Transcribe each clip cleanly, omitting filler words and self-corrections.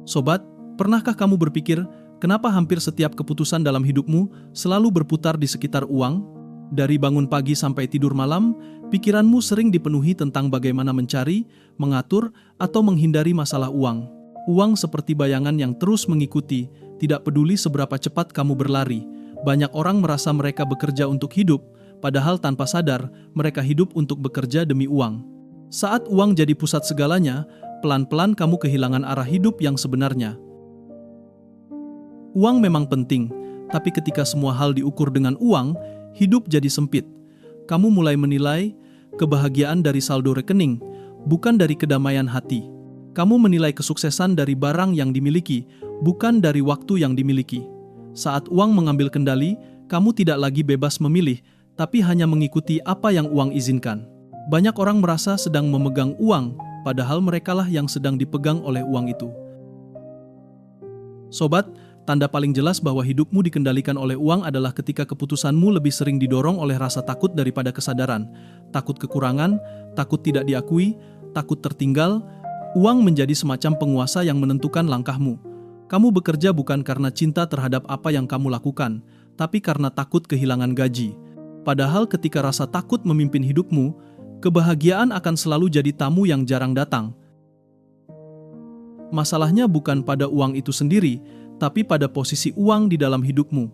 Sobat, pernahkah kamu berpikir kenapa hampir setiap keputusan dalam hidupmu selalu berputar di sekitar uang? Dari bangun pagi sampai tidur malam, pikiranmu sering dipenuhi tentang bagaimana mencari, mengatur, atau menghindari masalah uang. Uang seperti bayangan yang terus mengikuti, tidak peduli seberapa cepat kamu berlari. Banyak orang merasa mereka bekerja untuk hidup, padahal tanpa sadar, mereka hidup untuk bekerja demi uang. Saat uang jadi pusat segalanya, pelan-pelan kamu kehilangan arah hidup yang sebenarnya. Uang memang penting, tapi ketika semua hal diukur dengan uang, hidup jadi sempit. Kamu mulai menilai kebahagiaan dari saldo rekening, bukan dari kedamaian hati. Kamu menilai kesuksesan dari barang yang dimiliki, bukan dari waktu yang dimiliki. Saat uang mengambil kendali, kamu tidak lagi bebas memilih, tapi hanya mengikuti apa yang uang izinkan. Banyak orang merasa sedang memegang uang, padahal merekalah yang sedang dipegang oleh uang itu. Sobat, tanda paling jelas bahwa hidupmu dikendalikan oleh uang adalah ketika keputusanmu lebih sering didorong oleh rasa takut daripada kesadaran. Takut kekurangan, takut tidak diakui, takut tertinggal. Uang menjadi semacam penguasa yang menentukan langkahmu. Kamu bekerja bukan karena cinta terhadap apa yang kamu lakukan, tapi karena takut kehilangan gaji. Padahal ketika rasa takut memimpin hidupmu, kebahagiaan akan selalu jadi tamu yang jarang datang. Masalahnya bukan pada uang itu sendiri, tapi pada posisi uang di dalam hidupmu.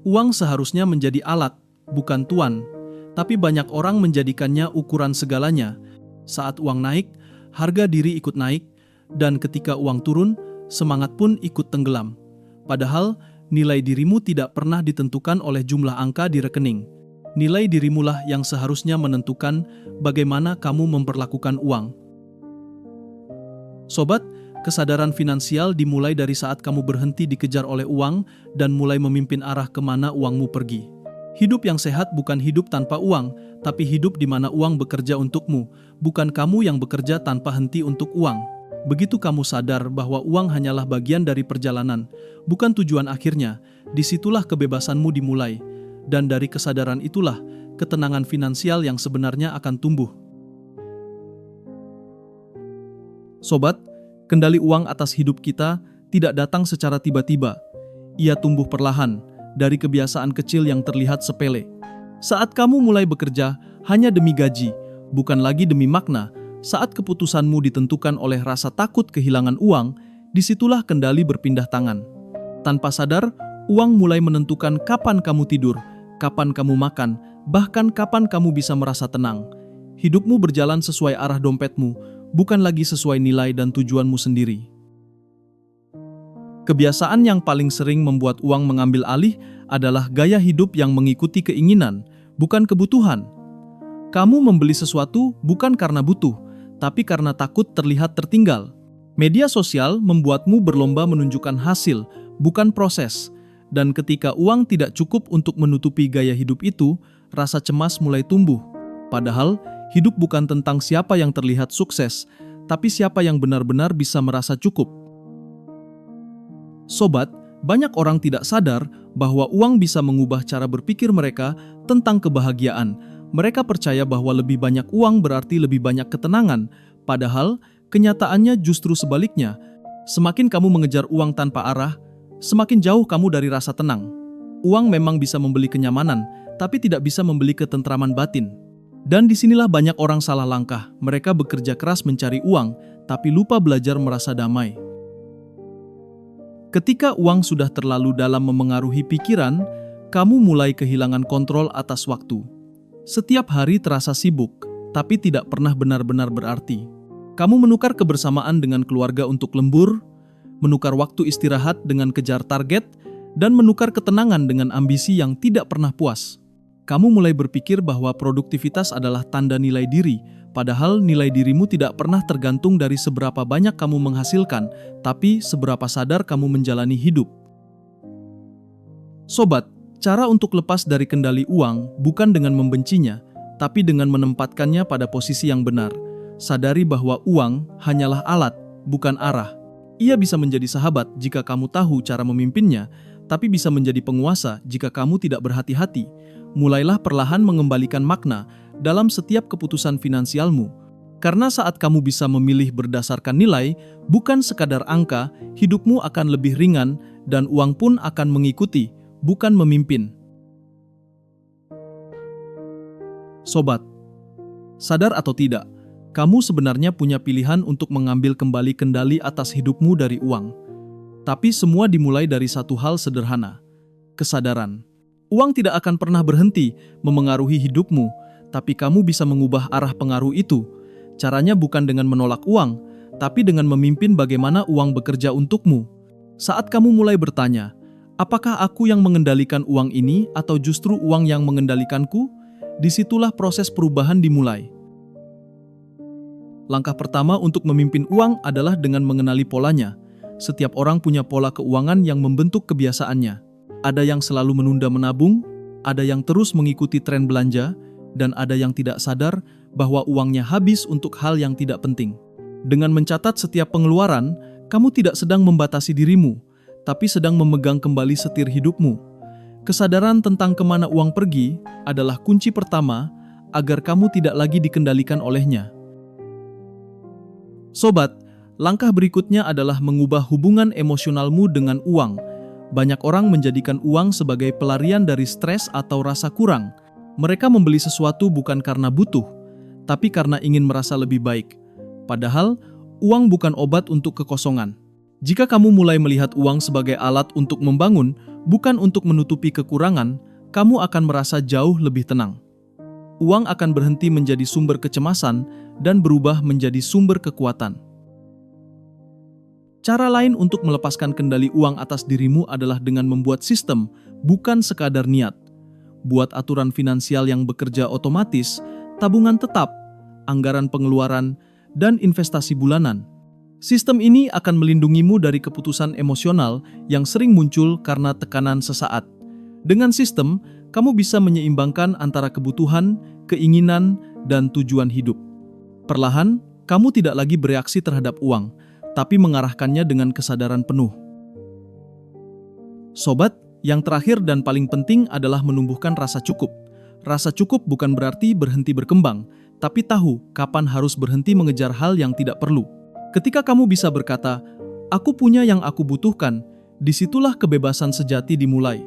Uang seharusnya menjadi alat, bukan tuan. Tapi banyak orang menjadikannya ukuran segalanya. Saat uang naik, harga diri ikut naik, dan ketika uang turun, semangat pun ikut tenggelam. Padahal, nilai dirimu tidak pernah ditentukan oleh jumlah angka di rekening. Nilai dirimulah yang seharusnya menentukan bagaimana kamu memperlakukan uang. Sobat, kesadaran finansial dimulai dari saat kamu berhenti dikejar oleh uang dan mulai memimpin arah kemana uangmu pergi. Hidup yang sehat bukan hidup tanpa uang, tapi hidup di mana uang bekerja untukmu, bukan kamu yang bekerja tanpa henti untuk uang. Begitu kamu sadar bahwa uang hanyalah bagian dari perjalanan, bukan tujuan akhirnya, disitulah kebebasanmu dimulai. Dan dari kesadaran itulah, ketenangan finansial yang sebenarnya akan tumbuh. Sobat, kendali uang atas hidup kita tidak datang secara tiba-tiba. Ia tumbuh perlahan, dari kebiasaan kecil yang terlihat sepele. Saat kamu mulai bekerja hanya demi gaji, bukan lagi demi makna, saat keputusanmu ditentukan oleh rasa takut kehilangan uang, disitulah kendali berpindah tangan. Tanpa sadar, uang mulai menentukan kapan kamu tidur, kapan kamu makan, bahkan kapan kamu bisa merasa tenang. Hidupmu berjalan sesuai arah dompetmu, bukan lagi sesuai nilai dan tujuanmu sendiri. Kebiasaan yang paling sering membuat uang mengambil alih adalah gaya hidup yang mengikuti keinginan, bukan kebutuhan. Kamu membeli sesuatu bukan karena butuh, tapi karena takut terlihat tertinggal. Media sosial membuatmu berlomba menunjukkan hasil, bukan proses. Dan ketika uang tidak cukup untuk menutupi gaya hidup itu, rasa cemas mulai tumbuh. Padahal, hidup bukan tentang siapa yang terlihat sukses, tapi siapa yang benar-benar bisa merasa cukup. Sobat, banyak orang tidak sadar bahwa uang bisa mengubah cara berpikir mereka tentang kebahagiaan. Mereka percaya bahwa lebih banyak uang berarti lebih banyak ketenangan, padahal kenyataannya justru sebaliknya. Semakin kamu mengejar uang tanpa arah, semakin jauh kamu dari rasa tenang. Uang memang bisa membeli kenyamanan, tapi tidak bisa membeli ketentraman batin. Dan disinilah banyak orang salah langkah. Mereka bekerja keras mencari uang, tapi lupa belajar merasa damai. Ketika uang sudah terlalu dalam memengaruhi pikiran, kamu mulai kehilangan kontrol atas waktu. Setiap hari terasa sibuk, tapi tidak pernah benar-benar berarti. Kamu menukar kebersamaan dengan keluarga untuk lembur, menukar waktu istirahat dengan kejar target, dan menukar ketenangan dengan ambisi yang tidak pernah puas. Kamu mulai berpikir bahwa produktivitas adalah tanda nilai diri, padahal nilai dirimu tidak pernah tergantung dari seberapa banyak kamu menghasilkan, tapi seberapa sadar kamu menjalani hidup. Sobat, cara untuk lepas dari kendali uang bukan dengan membencinya, tapi dengan menempatkannya pada posisi yang benar. Sadari bahwa uang hanyalah alat, bukan arah. Ia bisa menjadi sahabat jika kamu tahu cara memimpinnya, tapi bisa menjadi penguasa jika kamu tidak berhati-hati. Mulailah perlahan mengembalikan makna dalam setiap keputusan finansialmu. Karena saat kamu bisa memilih berdasarkan nilai, bukan sekadar angka, hidupmu akan lebih ringan dan uang pun akan mengikuti, bukan memimpin. Sobat, sadar atau tidak, kamu sebenarnya punya pilihan untuk mengambil kembali kendali atas hidupmu dari uang. Tapi semua dimulai dari satu hal sederhana, kesadaran. Uang tidak akan pernah berhenti memengaruhi hidupmu, tapi kamu bisa mengubah arah pengaruh itu. Caranya bukan dengan menolak uang, tapi dengan memimpin bagaimana uang bekerja untukmu. Saat kamu mulai bertanya, apakah aku yang mengendalikan uang ini atau justru uang yang mengendalikanku? Disitulah proses perubahan dimulai. Langkah pertama untuk memimpin uang adalah dengan mengenali polanya. Setiap orang punya pola keuangan yang membentuk kebiasaannya. Ada yang selalu menunda menabung, ada yang terus mengikuti tren belanja, dan ada yang tidak sadar bahwa uangnya habis untuk hal yang tidak penting. Dengan mencatat setiap pengeluaran, kamu tidak sedang membatasi dirimu, tapi sedang memegang kembali setir hidupmu. Kesadaran tentang kemana uang pergi adalah kunci pertama agar kamu tidak lagi dikendalikan olehnya. Sobat, langkah berikutnya adalah mengubah hubungan emosionalmu dengan uang. Banyak orang menjadikan uang sebagai pelarian dari stres atau rasa kurang. Mereka membeli sesuatu bukan karena butuh, tapi karena ingin merasa lebih baik. Padahal, uang bukan obat untuk kekosongan. Jika kamu mulai melihat uang sebagai alat untuk membangun, bukan untuk menutupi kekurangan, kamu akan merasa jauh lebih tenang. Uang akan berhenti menjadi sumber kecemasan dan berubah menjadi sumber kekuatan. Cara lain untuk melepaskan kendali uang atas dirimu adalah dengan membuat sistem, bukan sekadar niat. Buat aturan finansial yang bekerja otomatis, tabungan tetap, anggaran pengeluaran, dan investasi bulanan. Sistem ini akan melindungimu dari keputusan emosional yang sering muncul karena tekanan sesaat. Dengan sistem, kamu bisa menyeimbangkan antara kebutuhan, keinginan, dan tujuan hidup. Perlahan, kamu tidak lagi bereaksi terhadap uang, tapi mengarahkannya dengan kesadaran penuh. Sobat, yang terakhir dan paling penting adalah menumbuhkan rasa cukup. Rasa cukup bukan berarti berhenti berkembang, tapi tahu kapan harus berhenti mengejar hal yang tidak perlu. Ketika kamu bisa berkata, "Aku punya yang aku butuhkan," disitulah kebebasan sejati dimulai.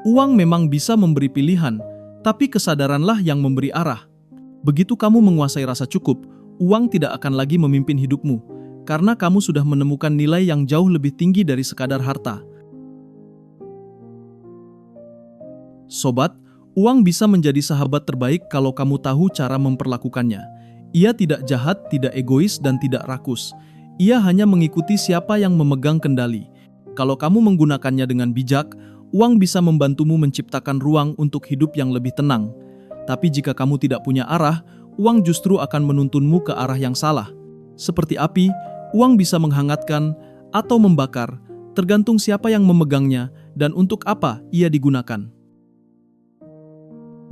Uang memang bisa memberi pilihan, tapi kesadaranlah yang memberi arah. Begitu kamu menguasai rasa cukup, uang tidak akan lagi memimpin hidupmu, karena kamu sudah menemukan nilai yang jauh lebih tinggi dari sekadar harta. Sobat, uang bisa menjadi sahabat terbaik kalau kamu tahu cara memperlakukannya. Ia tidak jahat, tidak egois, dan tidak rakus. Ia hanya mengikuti siapa yang memegang kendali. Kalau kamu menggunakannya dengan bijak, uang bisa membantumu menciptakan ruang untuk hidup yang lebih tenang. Tapi jika kamu tidak punya arah, uang justru akan menuntunmu ke arah yang salah. Seperti api, uang bisa menghangatkan atau membakar, tergantung siapa yang memegangnya dan untuk apa ia digunakan.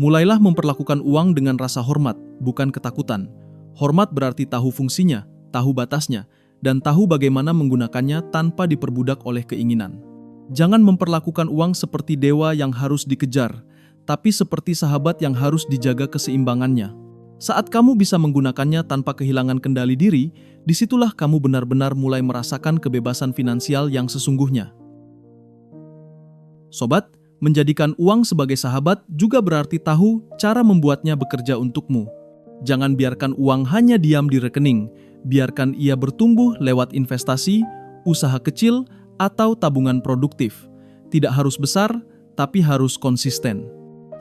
Mulailah memperlakukan uang dengan rasa hormat, bukan ketakutan. Hormat berarti tahu fungsinya, tahu batasnya, dan tahu bagaimana menggunakannya tanpa diperbudak oleh keinginan. Jangan memperlakukan uang seperti dewa yang harus dikejar, tapi seperti sahabat yang harus dijaga keseimbangannya. Saat kamu bisa menggunakannya tanpa kehilangan kendali diri, disitulah kamu benar-benar mulai merasakan kebebasan finansial yang sesungguhnya. Sobat, menjadikan uang sebagai sahabat juga berarti tahu cara membuatnya bekerja untukmu. Jangan biarkan uang hanya diam di rekening, biarkan ia bertumbuh lewat investasi, usaha kecil, atau tabungan produktif. Tidak harus besar, tapi harus konsisten.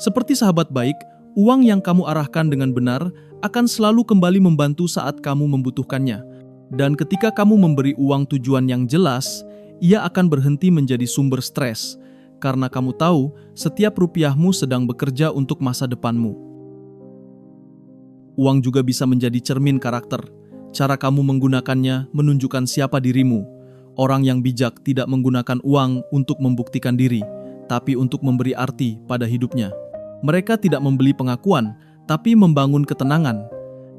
Seperti sahabat baik, uang yang kamu arahkan dengan benar akan selalu kembali membantu saat kamu membutuhkannya. Dan ketika kamu memberi uang tujuan yang jelas, ia akan berhenti menjadi sumber stres, karena kamu tahu setiap rupiahmu sedang bekerja untuk masa depanmu. Uang juga bisa menjadi cermin karakter. Cara kamu menggunakannya menunjukkan siapa dirimu. Orang yang bijak tidak menggunakan uang untuk membuktikan diri, tapi untuk memberi arti pada hidupnya. Mereka tidak membeli pengakuan, tapi membangun ketenangan.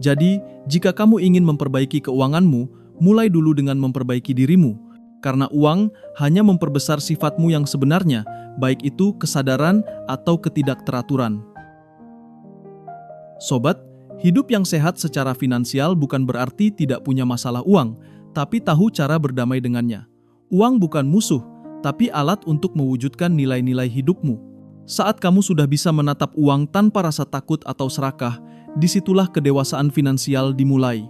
Jadi, jika kamu ingin memperbaiki keuanganmu, mulai dulu dengan memperbaiki dirimu. Karena uang hanya memperbesar sifatmu yang sebenarnya, baik itu kesadaran atau ketidakteraturan. Sobat, Hidup yang sehat secara finansial bukan berarti tidak punya masalah uang, tapi tahu cara berdamai dengannya. Uang bukan musuh, tapi alat untuk mewujudkan nilai-nilai hidupmu. Saat kamu sudah bisa menatap uang tanpa rasa takut atau serakah, disitulah kedewasaan finansial dimulai.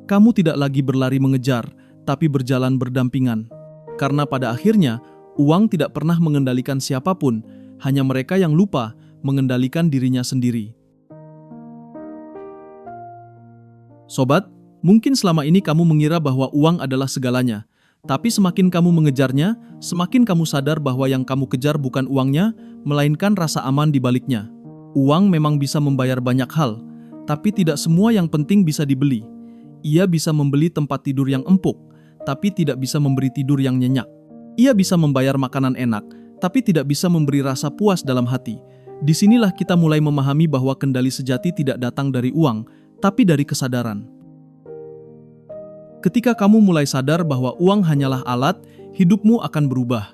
Kamu tidak lagi berlari mengejar, tapi berjalan berdampingan. Karena pada akhirnya, uang tidak pernah mengendalikan siapapun, hanya mereka yang lupa mengendalikan dirinya sendiri. Sobat, mungkin selama ini kamu mengira bahwa uang adalah segalanya. Tapi semakin kamu mengejarnya, semakin kamu sadar bahwa yang kamu kejar bukan uangnya, melainkan rasa aman di baliknya. Uang memang bisa membayar banyak hal, tapi tidak semua yang penting bisa dibeli. Ia bisa membeli tempat tidur yang empuk, tapi tidak bisa memberi tidur yang nyenyak. Ia bisa membayar makanan enak, tapi tidak bisa memberi rasa puas dalam hati. Disinilah kita mulai memahami bahwa kendali sejati tidak datang dari uang, tapi dari kesadaran. Ketika kamu mulai sadar bahwa uang hanyalah alat, hidupmu akan berubah.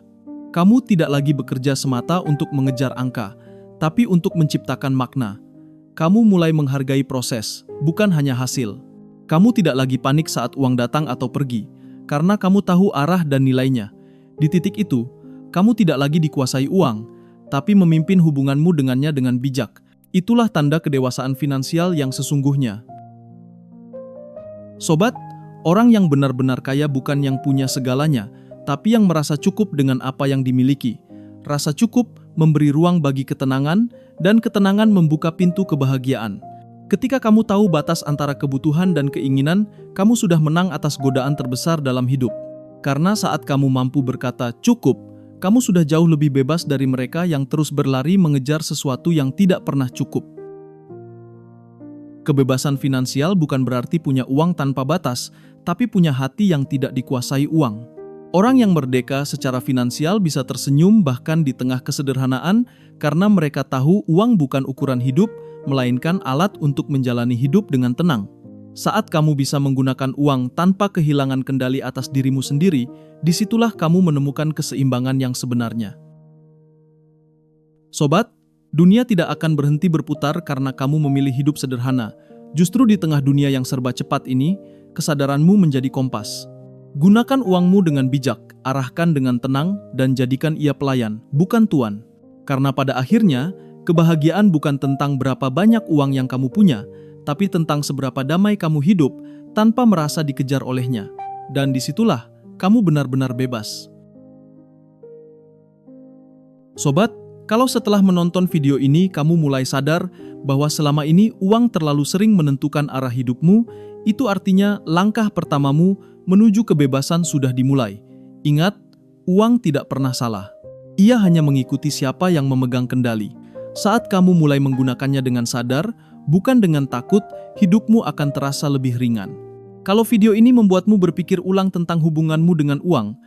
Kamu tidak lagi bekerja semata untuk mengejar angka, tapi untuk menciptakan makna. Kamu mulai menghargai proses, bukan hanya hasil. Kamu tidak lagi panik saat uang datang atau pergi, karena kamu tahu arah dan nilainya. Di titik itu, kamu tidak lagi dikuasai uang, tapi memimpin hubunganmu dengannya dengan bijak. Itulah tanda kedewasaan finansial yang sesungguhnya. Sobat, orang yang benar-benar kaya bukan yang punya segalanya, tapi yang merasa cukup dengan apa yang dimiliki. Rasa cukup memberi ruang bagi ketenangan, dan ketenangan membuka pintu kebahagiaan. Ketika kamu tahu batas antara kebutuhan dan keinginan, kamu sudah menang atas godaan terbesar dalam hidup. Karena saat kamu mampu berkata cukup, kamu sudah jauh lebih bebas dari mereka yang terus berlari mengejar sesuatu yang tidak pernah cukup. Kebebasan finansial bukan berarti punya uang tanpa batas, tapi punya hati yang tidak dikuasai uang. Orang yang merdeka secara finansial bisa tersenyum bahkan di tengah kesederhanaan karena mereka tahu uang bukan ukuran hidup, melainkan alat untuk menjalani hidup dengan tenang. Saat kamu bisa menggunakan uang tanpa kehilangan kendali atas dirimu sendiri, disitulah kamu menemukan keseimbangan yang sebenarnya. Sobat, dunia tidak akan berhenti berputar karena kamu memilih hidup sederhana. Justru di tengah dunia yang serba cepat ini, kesadaranmu menjadi kompas. Gunakan uangmu dengan bijak, arahkan dengan tenang, dan jadikan ia pelayan, bukan tuan. Karena pada akhirnya, kebahagiaan bukan tentang berapa banyak uang yang kamu punya, tapi tentang seberapa damai kamu hidup tanpa merasa dikejar olehnya. Dan disitulah kamu benar-benar bebas. Sobat, kalau setelah menonton video ini kamu mulai sadar bahwa selama ini uang terlalu sering menentukan arah hidupmu, itu artinya langkah pertamamu menuju kebebasan sudah dimulai. Ingat, uang tidak pernah salah. Ia hanya mengikuti siapa yang memegang kendali. Saat kamu mulai menggunakannya dengan sadar, bukan dengan takut, hidupmu akan terasa lebih ringan. Kalau video ini membuatmu berpikir ulang tentang hubunganmu dengan uang,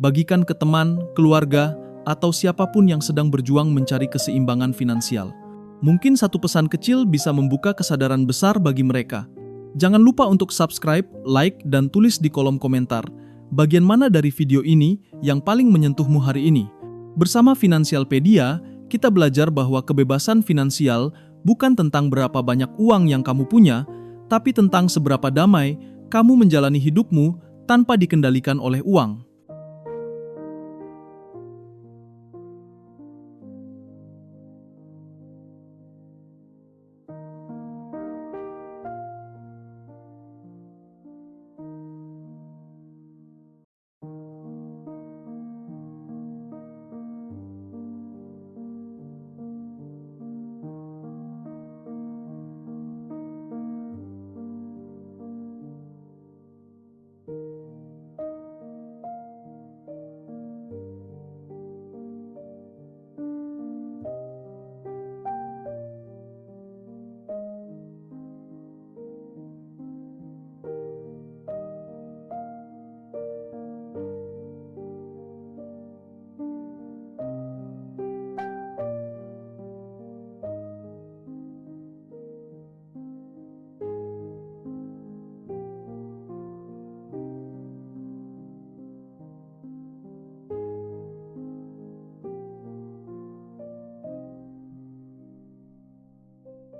bagikan ke teman, keluarga, atau siapapun yang sedang berjuang mencari keseimbangan finansial. Mungkin satu pesan kecil bisa membuka kesadaran besar bagi mereka. Jangan lupa untuk subscribe, like, dan tulis di kolom komentar bagian mana dari video ini yang paling menyentuhmu hari ini. Bersama Finansialpedia, kita belajar bahwa kebebasan finansial bukan tentang berapa banyak uang yang kamu punya, tapi tentang seberapa damai kamu menjalani hidupmu tanpa dikendalikan oleh uang.